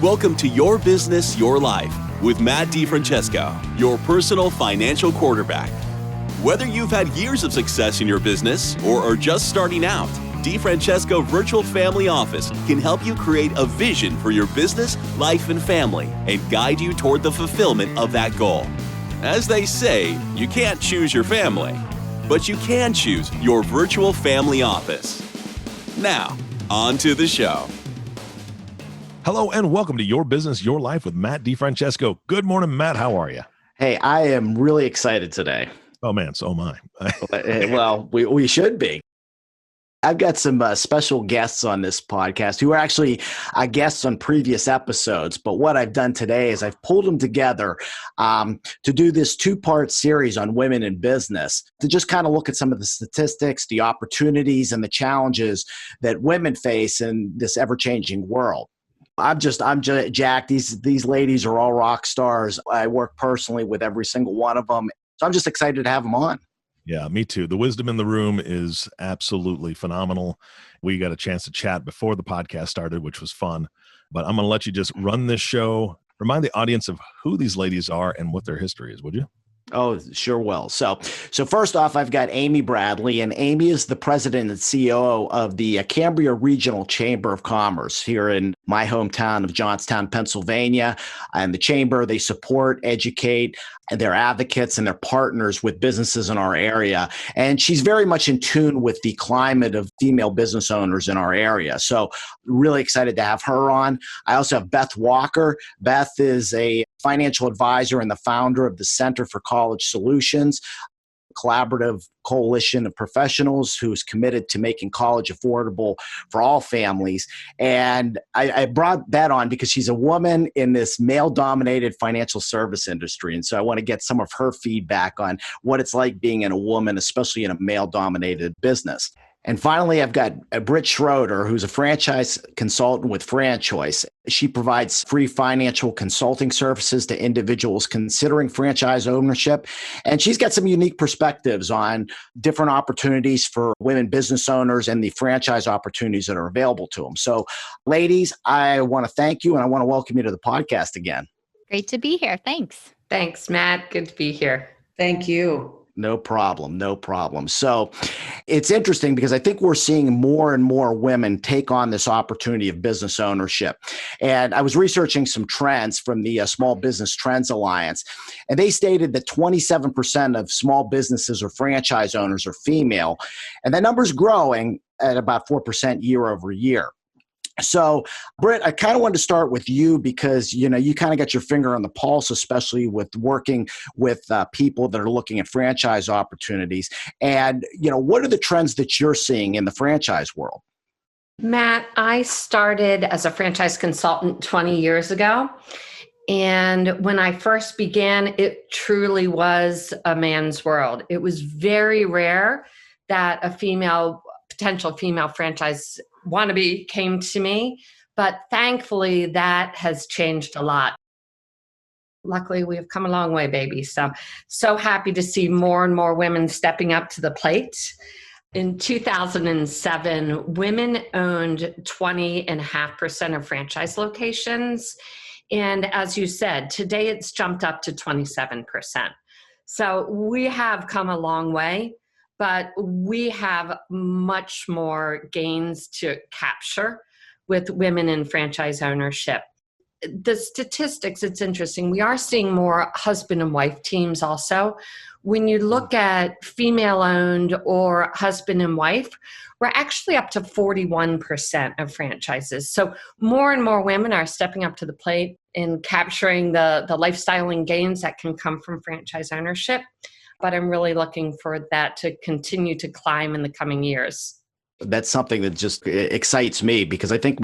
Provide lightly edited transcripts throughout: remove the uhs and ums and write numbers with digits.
Welcome to Your Business, Your Life with Matt DiFrancesco, your personal financial quarterback. Whether you've had years of success in your business or are just starting out, DiFrancesco Virtual Family Office can help you create a vision for your business, life, and family and guide you toward the fulfillment of that goal. As they say, you can't choose your family, but you can choose your virtual family office. Now, on to the show. Hello and welcome to Your Business, Your Life with Matt DiFrancesco. Good morning, Matt. How are you? Hey, I am really excited today. Oh, man, so am I. Well, we should be. I've got some special guests on this podcast who are actually guests on previous episodes. But what I've done today is I've pulled them together to do this two-part series on women in business to just kind of look at some of the statistics, the opportunities, and the challenges that women face in this ever-changing world. I'm jacked. These ladies are all rock stars. I work personally with every single one of them. So I'm just excited to have them on. Yeah, me too. The wisdom in the room is absolutely phenomenal. We got a chance to chat before the podcast started, which was fun. But I'm going to let you just run this show. Remind the audience of who these ladies are and what their history is, would you? Oh, sure will. So first off, I've got Amy Bradley, and Amy is the president and CEO of the Cambria Regional Chamber of Commerce here in my hometown of Johnstown, Pennsylvania. And the chamber, they support, educate, and they're advocates and they're partners with businesses in our area. And she's very much in tune with the climate of female business owners in our area. So really excited to have her on. I also have Beth Walker. Beth is a financial advisor and the founder of the Center for College Solutions, collaborative coalition of professionals who's committed to making college affordable for all families. And I brought that on because she's a woman in this male-dominated financial service industry. And so I want to get some of her feedback on what it's like being in a woman, especially in a male-dominated business. And finally, I've got Britt Schroeder, who's a franchise consultant with FranChoice. She provides free financial consulting services to individuals considering franchise ownership. And she's got some unique perspectives on different opportunities for women business owners and the franchise opportunities that are available to them. So, ladies, I want to thank you and I want to welcome you to the podcast again. Great to be here. Thanks. Thanks, Matt. Good to be here. Thank you. No problem. So it's interesting because I think we're seeing more and more women take on this opportunity of business ownership. And I was researching some trends from the Small Business Trends Alliance, and they stated that 27% of small businesses or franchise owners are female, and that number's growing at about 4% year over year. So, Britt, I kind of wanted to start with you because, you kind of got your finger on the pulse, especially with working with people that are looking at franchise opportunities. And, what are the trends that you're seeing in the franchise world? Matt, I started as a franchise consultant 20 years ago. And when I first began, it truly was a man's world. It was very rare that a potential female franchise wannabe came to me, but thankfully that has changed a lot. Luckily, we have come a long way, baby. So happy to see more and more women stepping up to the plate. In 2007, women owned 20.5% of franchise locations. And as you said, today it's jumped up to 27%. So we have come a long way. But we have much more gains to capture with women in franchise ownership. The statistics, it's interesting. We are seeing more husband and wife teams also. When you look at female-owned or husband and wife, we're actually up to 41% of franchises. So more and more women are stepping up to the plate and capturing the lifestyle and gains that can come from franchise ownership. But I'm really looking for that to continue to climb in the coming years. That's something that just excites me because I think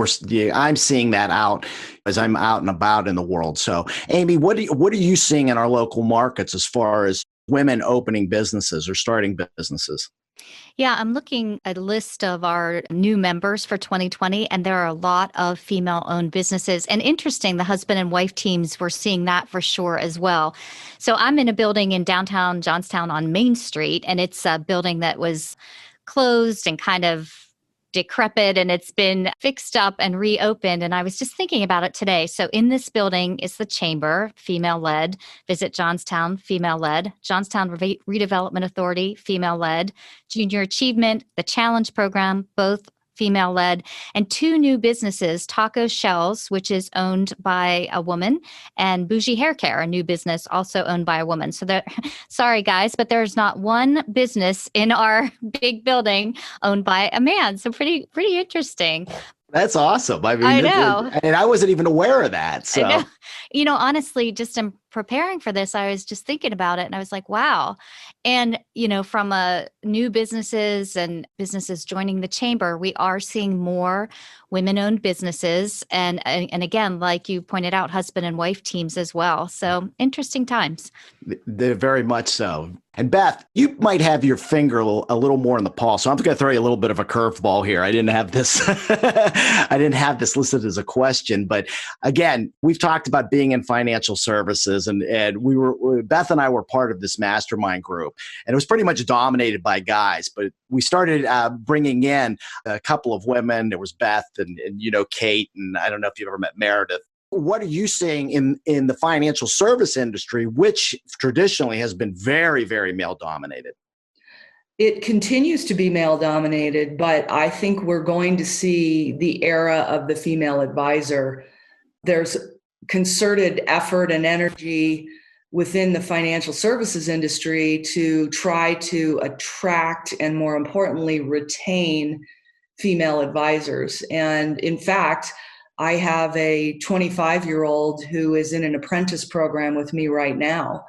I'm seeing that out as I'm out and about in the world. So, Amy, what are you seeing in our local markets as far as women opening businesses or starting businesses? Yeah, I'm looking at a list of our new members for 2020, and there are a lot of female-owned businesses. And interesting, the husband and wife teams, we're seeing that for sure as well. So I'm in a building in downtown Johnstown on Main Street, and it's a building that was closed and kind of decrepit and it's been fixed up and reopened. And I was just thinking about it today. So in this building is the chamber, female-led. Visit Johnstown, female-led. Johnstown Redevelopment Authority, female-led. Junior Achievement, the Challenge Program, both female-led, and 2 new businesses, Taco Shells, which is owned by a woman, and Bougie Hair Care, a new business also owned by a woman. So sorry guys, but there's not one business in our big building owned by a man. So pretty interesting. That's awesome. I mean, I know. And I wasn't even aware of that. So, I know. Honestly, just in preparing for this, I was just thinking about it and I was like, wow. And, from new businesses and businesses joining the chamber, we are seeing more women-owned businesses. And again, like you pointed out, husband and wife teams as well. So interesting times. They're very much so. And Beth, you might have your finger a little more in the pulse. So I'm going to throw you a little bit of a curveball here. I didn't have this. I didn't have this listed as a question, but again, we've talked about being in financial services, and Beth and I were part of this mastermind group, and it was pretty much dominated by guys. But we started bringing in a couple of women. There was Beth and Kate, and I don't know if you've ever met Meredith. What are you seeing in the financial service industry, which traditionally has been very, very male dominated? It continues to be male dominated, but I think we're going to see the era of the female advisor. There's concerted effort and energy within the financial services industry to try to attract and, more importantly, retain female advisors. And in fact, I have a 25-year-old who is in an apprentice program with me right now.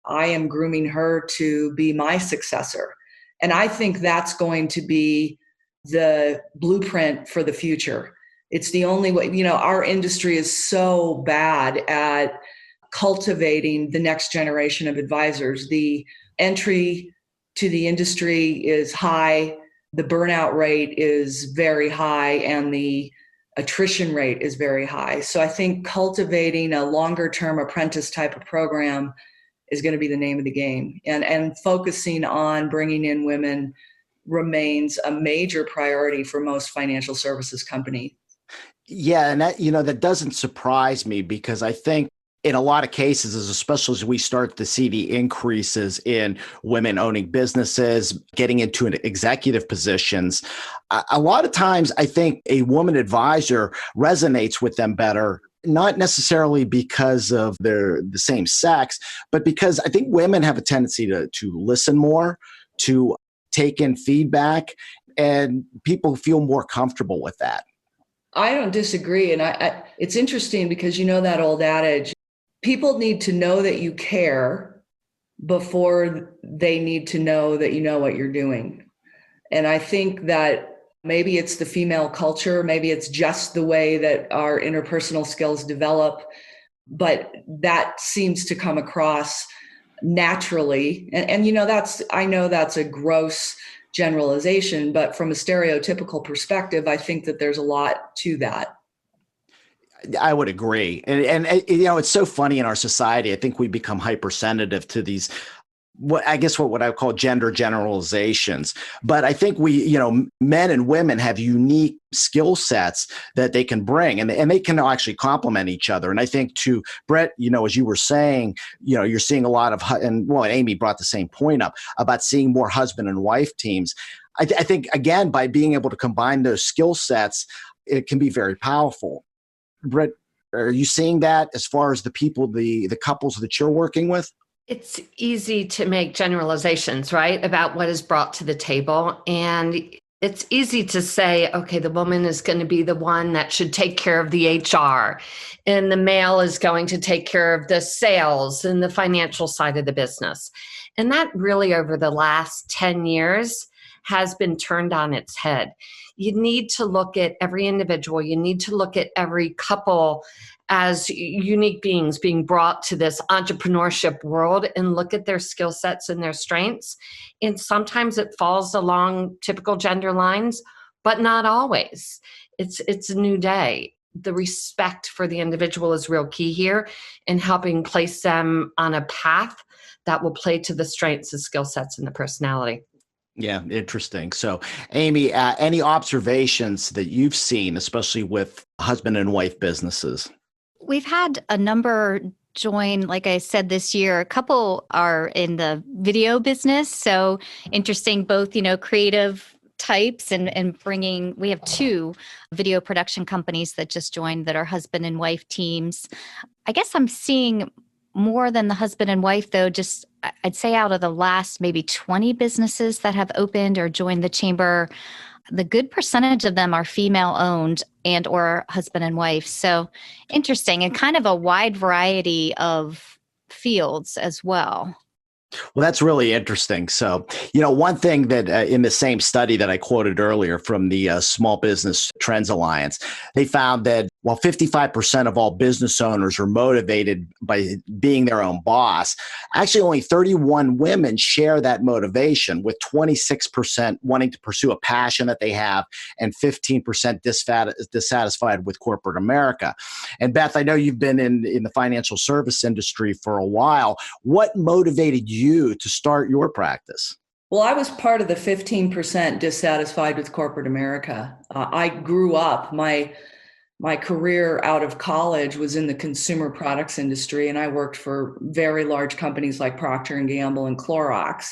I am grooming her to be my successor. And I think that's going to be the blueprint for the future. It's the only way. Our industry is so bad at cultivating the next generation of advisors. The entry to the industry is high, the burnout rate is very high, and the attrition rate is very high. So I think cultivating a longer term apprentice type of program is going to be the name of the game. And focusing on bringing in women remains a major priority for most financial services companies. Yeah, and that doesn't surprise me, because I think in a lot of cases, especially as we start to see the increases in women owning businesses, getting into executive positions, a lot of times I think a woman advisor resonates with them better, not necessarily because of the same sex, but because I think women have a tendency to listen more, to take in feedback, and people feel more comfortable with that. I don't disagree. And it's interesting because that old adage, people need to know that you care before they need to know that you know what you're doing. And I think that maybe it's the female culture, maybe it's just the way that our interpersonal skills develop, but that seems to come across naturally. And I know that's a gross generalization, but from a stereotypical perspective, I think that there's a lot to that. I would agree. And it's so funny in our society. I think we become hypersensitive to these, what I would call gender generalizations. But I think men and women have unique skill sets that they can bring, and they can actually complement each other. And I think to Britt, as you were saying, you're seeing a lot of, and Amy brought the same point up about seeing more husband and wife teams. I think, again, by being able to combine those skill sets, it can be very powerful. Britt, are you seeing that as far as the people, the couples that you're working with? It's easy to make generalizations, right, about what is brought to the table. And it's easy to say, okay, the woman is going to be the one that should take care of the HR, and the male is going to take care of the sales and the financial side of the business. And that really, over the last 10 years, has been turned on its head. You need to look at every individual. You need to look at every couple as unique beings being brought to this entrepreneurship world, and look at their skill sets and their strengths. And sometimes it falls along typical gender lines, but not always. It's a new day. The respect for the individual is real key here in helping place them on a path that will play to the strengths and skill sets and the personality. Yeah, interesting. So, Amy, any observations that you've seen, especially with husband and wife businesses? We've had a number join, like I said, this year. A couple are in the video business. So interesting, both, creative types and bringing, we have two video production companies that just joined that are husband and wife teams. I guess I'm seeing more than the husband and wife, though, just I'd say out of the last maybe 20 businesses that have opened or joined the chamber, the good percentage of them are female owned and or husband and wife. So interesting, and kind of a wide variety of fields as well. Well, that's really interesting. So, one thing that in the same study that I quoted earlier from the Small Business Trends Alliance, they found that while 55% of all business owners are motivated by being their own boss, actually only 31 women share that motivation, with 26% wanting to pursue a passion that they have and 15% dissatisfied with corporate America. And Beth, I know you've been in the financial service industry for a while. What motivated you to start your practice? Well, I was part of the 15% dissatisfied with corporate America. I grew up, my career out of college was in the consumer products industry, and I worked for very large companies like Procter & Gamble and Clorox.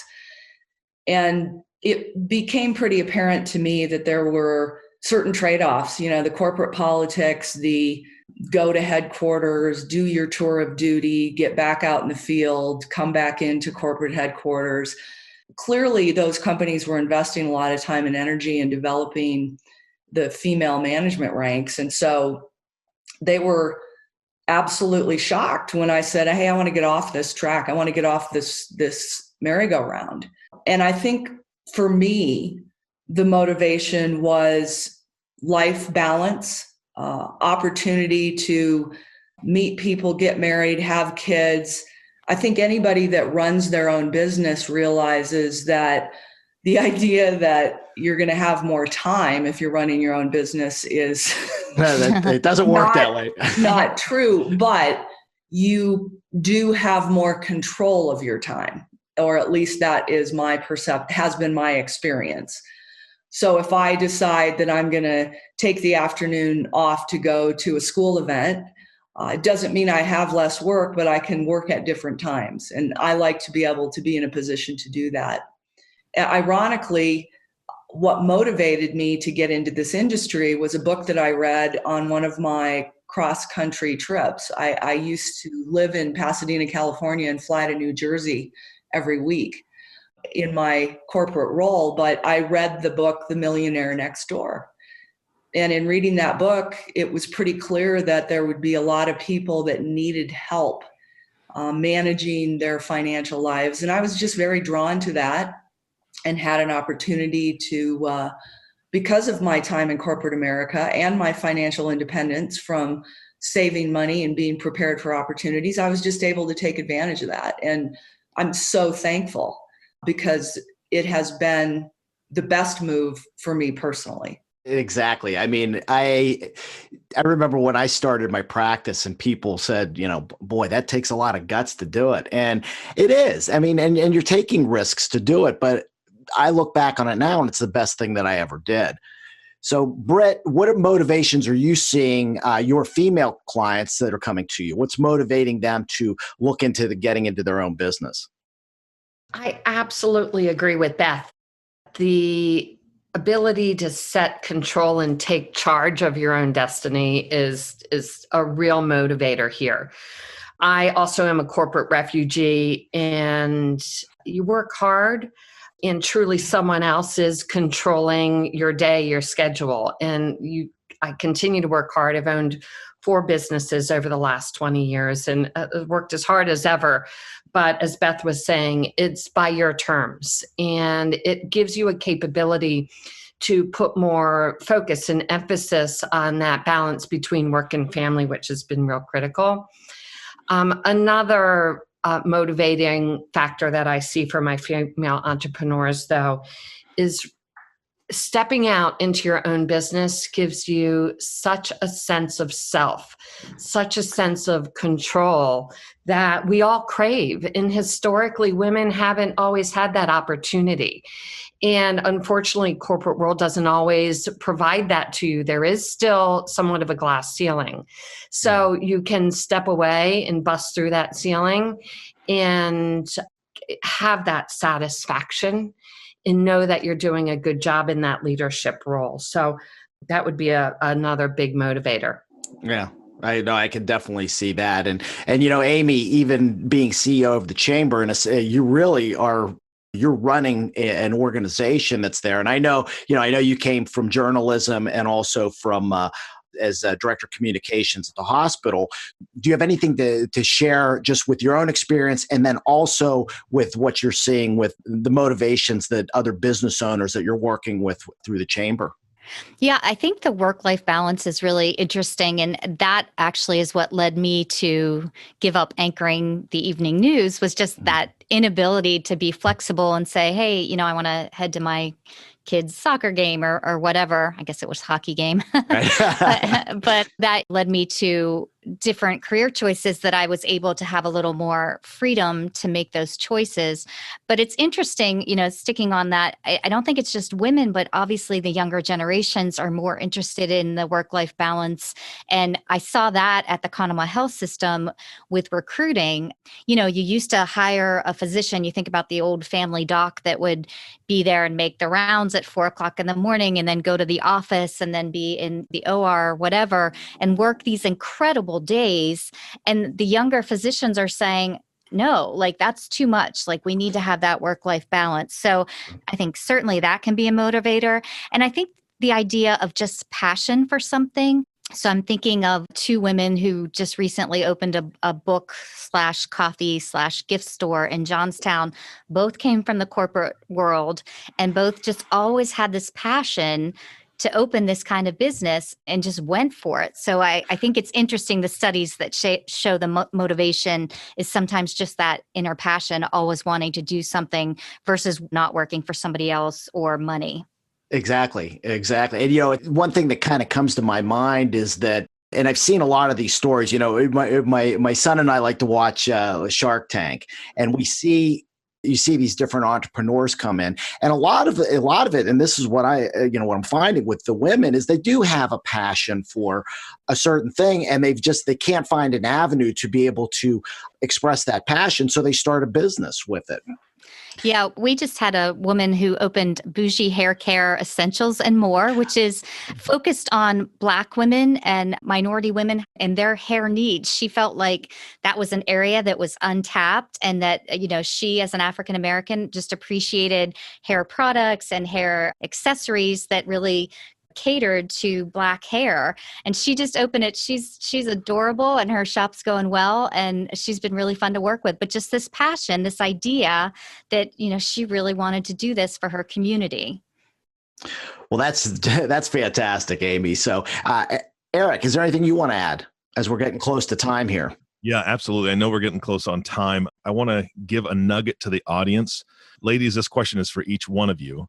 And it became pretty apparent to me that there were certain trade-offs, the corporate politics, the go to headquarters, do your tour of duty, get back out in the field, come back into corporate headquarters. Clearly, those companies were investing a lot of time and energy in developing the female management ranks. And so they were absolutely shocked when I said, hey, I want to get off this track. I want to get off this merry-go-round. And I think for me, the motivation was life balance, opportunity to meet people, get married, have kids. I think anybody that runs their own business realizes that the idea that you're going to have more time if you're running your own business is it doesn't work that way. Not true, but you do have more control of your time, or at least that is has been my experience. So if I decide that I'm going to take the afternoon off to go to a school event, it doesn't mean I have less work, but I can work at different times. And I like to be able to be in a position to do that. Ironically, what motivated me to get into this industry was a book that I read on one of my cross-country trips. I used to live in Pasadena, California, and fly to New Jersey every week in my corporate role, but I read the book, The Millionaire Next Door. And in reading that book, it was pretty clear that there would be a lot of people that needed help managing their financial lives. And I was just very drawn to that and had an opportunity to, because of my time in corporate America and my financial independence from saving money and being prepared for opportunities, I was just able to take advantage of that. And I'm so thankful, because it has been the best move for me personally. Exactly. I mean, I remember when I started my practice and people said, boy, that takes a lot of guts to do it. And it is. I mean, and you're taking risks to do it, but I look back on it now and it's the best thing that I ever did. So, Britt, what motivations are you seeing your female clients that are coming to you? What's motivating them to look into getting into their own business? I absolutely agree with Beth. The ability to set control and take charge of your own destiny is a real motivator here. I also am a corporate refugee, and you work hard and truly someone else is controlling your day, your schedule. And I continue to work hard. I've owned 4 businesses over the last 20 years and worked as hard as ever. But as Beth was saying, it's by your terms, and it gives you a capability to put more focus and emphasis on that balance between work and family, which has been real critical. Another motivating factor that I see for my female entrepreneurs, though, is stepping out into your own business gives you such a sense of self, such a sense of control that we all crave. And historically, women haven't always had that opportunity. And unfortunately, corporate world doesn't always provide that to you. There is still somewhat of a glass ceiling. So you can step away and bust through that ceiling and have that satisfaction and know that you're doing a good job in that leadership role. So that would be another big motivator. Yeah. I know I can definitely see that. And Amy, even being CEO of the chamber, and you really are, you're running an organization that's there. And I know you came from journalism and also from as a director of communications at the hospital. Do you have anything to share just with your own experience, and then also with what you're seeing with the motivations that other business owners that you're working with through the chamber? Yeah, I think the work-life balance is really interesting. And that actually is what led me to give up anchoring the evening news, was just that inability to be flexible and say, hey, I want to head to my kid's soccer game or whatever. I guess it was hockey game. but that led me to different career choices that I was able to have a little more freedom to make those choices. But it's interesting, sticking on that, I don't think it's just women, but obviously the younger generations are more interested in the work-life balance. And I saw that at the Conemaugh Health System with recruiting. You used to hire a physician. You think about the old family doc that would be there and make the rounds at 4:00 in the morning and then go to the office and then be in the OR or whatever and work these incredible days. And the younger physicians are saying, no, like that's too much. Like we need to have that work-life balance. So I think certainly that can be a motivator. And I think the idea of just passion for something. So I'm thinking of two women who just recently opened a book / coffee / gift store in Johnstown. Both came from the corporate world and both just always had this passion to open this kind of business and just went for it. So I think it's interesting, the studies that show the motivation is sometimes just that inner passion, always wanting to do something versus not working for somebody else or money. Exactly. And, one thing that kind of comes to my mind is that, and I've seen a lot of these stories, my son and I like to watch Shark Tank, and you see these different entrepreneurs come in, and a lot of it, and this is what what I'm finding with the women is they do have a passion for a certain thing, and they can't find an avenue to be able to express that passion. So they start a business with it. Yeah, we just had a woman who opened Bougie Hair Care Essentials and More, which is focused on Black women and minority women and their hair needs. She felt like that was an area that was untapped, and that, she as an African American just appreciated hair products and hair accessories that really catered to Black hair. And she just opened it. She's adorable and her shop's going well, and she's been really fun to work with. But just this passion, this idea that, she really wanted to do this for her community. Well, that's fantastic, Amy. So, Eric, is there anything you want to add as we're getting close to time here? Yeah, absolutely. I know we're getting close on time. I want to give a nugget to the audience. Ladies, this question is for each one of you.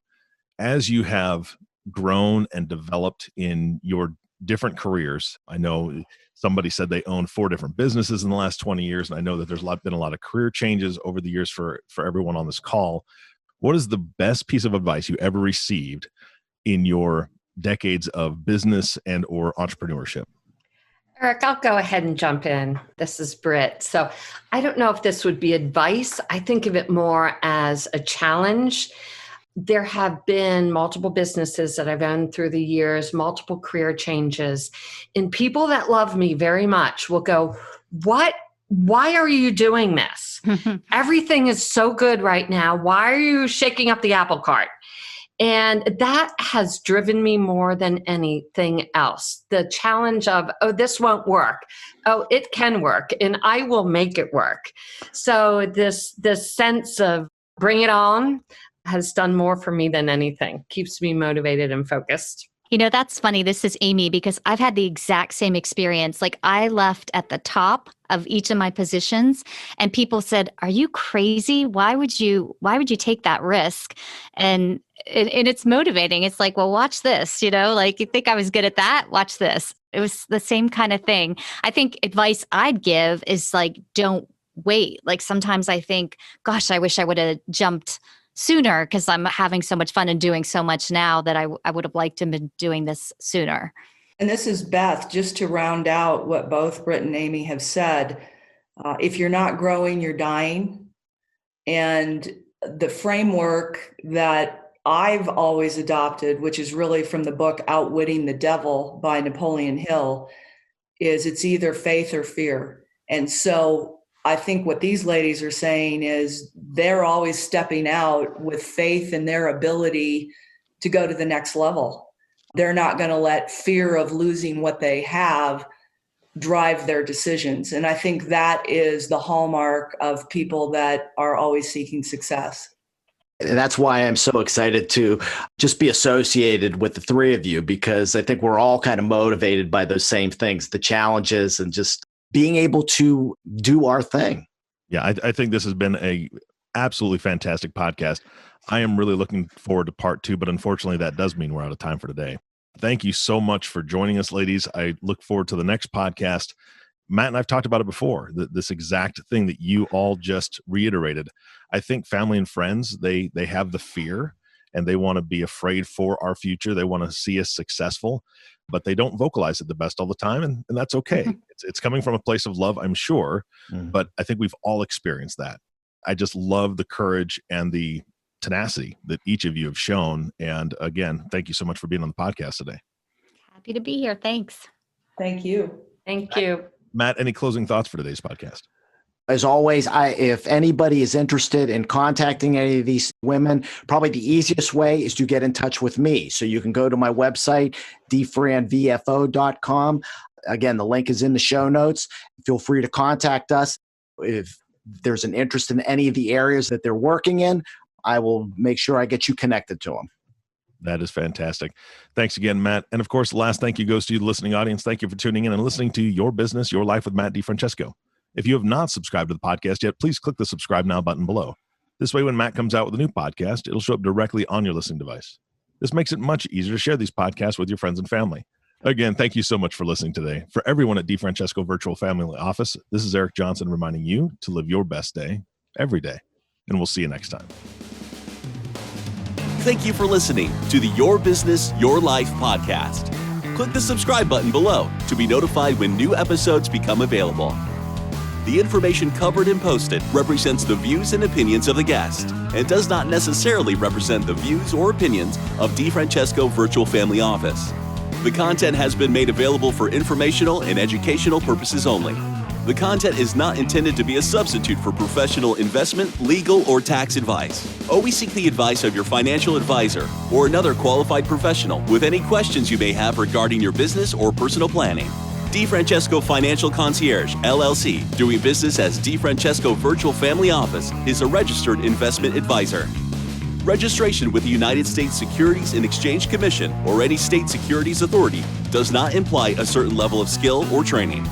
As you have grown and developed in your different careers, I know somebody said they own 4 different businesses in the last 20 years, and I know that there's been a lot of career changes over the years for everyone on this call. What is the best piece of advice you ever received in your decades of business and or entrepreneurship? Eric, I'll go ahead and jump in. This is Britt. So I don't know if this would be advice. I think of it more as a challenge. There have been multiple businesses that I've owned through the years, multiple career changes, and people that love me very much will go, why are you doing this? Everything is so good right now. Why are you shaking up the apple cart? And that has driven me more than anything else. The challenge of, this won't work. Oh, it can work, and I will make it work. So this sense of bring it on has done more for me than anything. Keeps me motivated and focused. That's funny. This is Amy, because I've had the exact same experience. Like, I left at the top of each of my positions and people said, "Are you crazy? Why would you take that risk?" And it's motivating. It's like, well, watch this, like, you think I was good at that? Watch this. It was the same kind of thing. I think advice I'd give is like, don't wait. Like, sometimes I think, gosh, I wish I would have jumped sooner because I'm having so much fun and doing so much now that I would have liked to have been doing this sooner. And this is Beth, just to round out what both Britt and Amy have said. If you're not growing, you're dying. And the framework that I've always adopted, which is really from the book Outwitting the Devil by Napoleon Hill, is it's either faith or fear. And so I think what these ladies are saying is they're always stepping out with faith in their ability to go to the next level. They're not going to let fear of losing what they have drive their decisions. And I think that is the hallmark of people that are always seeking success. And that's why I'm so excited to just be associated with the three of you, because I think we're all kind of motivated by those same things, the challenges and just being able to do our thing. Yeah, I think this has been a absolutely fantastic podcast. I am really looking forward to part 2, but unfortunately that does mean we're out of time for today. Thank you so much for joining us, ladies. I look forward to the next podcast. Matt and I've talked about it before, this exact thing that you all just reiterated. I think family and friends, they have the fear and they want to be afraid for our future. They want to see us successful, but they don't vocalize it the best all the time. And that's okay. Mm-hmm. It's coming from a place of love, I'm sure, but I think we've all experienced that. I just love the courage and the tenacity that each of you have shown. And again, thank you so much for being on the podcast today. Happy to be here. Thanks. Thank you. Thank you. Matt, any closing thoughts for today's podcast? As always, if anybody is interested in contacting any of these women, probably the easiest way is to get in touch with me. So you can go to my website, DiFrancesco.com. Again, the link is in the show notes. Feel free to contact us. If there's an interest in any of the areas that they're working in, I will make sure I get you connected to them. That is fantastic. Thanks again, Matt. And of course, the last thank you goes to you, the listening audience. Thank you for tuning in and listening to Your Business, Your Life with Matt DiFrancesco. If you have not subscribed to the podcast yet, please click the subscribe now button below. This way, when Matt comes out with a new podcast, it'll show up directly on your listening device. This makes it much easier to share these podcasts with your friends and family. Again, thank you so much for listening today. For everyone at DiFrancesco Virtual Family Office, this is Eric Johnson reminding you to live your best day every day. And we'll see you next time. Thank you for listening to the Your Business, Your Life podcast. Click the subscribe button below to be notified when new episodes become available. The information covered and posted represents the views and opinions of the guest and does not necessarily represent the views or opinions of DiFrancesco Virtual Family Office. The content has been made available for informational and educational purposes only. The content is not intended to be a substitute for professional investment, legal, or tax advice. Always seek the advice of your financial advisor or another qualified professional with any questions you may have regarding your business or personal planning. DiFrancesco Financial Concierge, LLC, doing business as DiFrancesco Virtual Family Office, is a registered investment advisor. Registration with the United States Securities and Exchange Commission or any state securities authority does not imply a certain level of skill or training.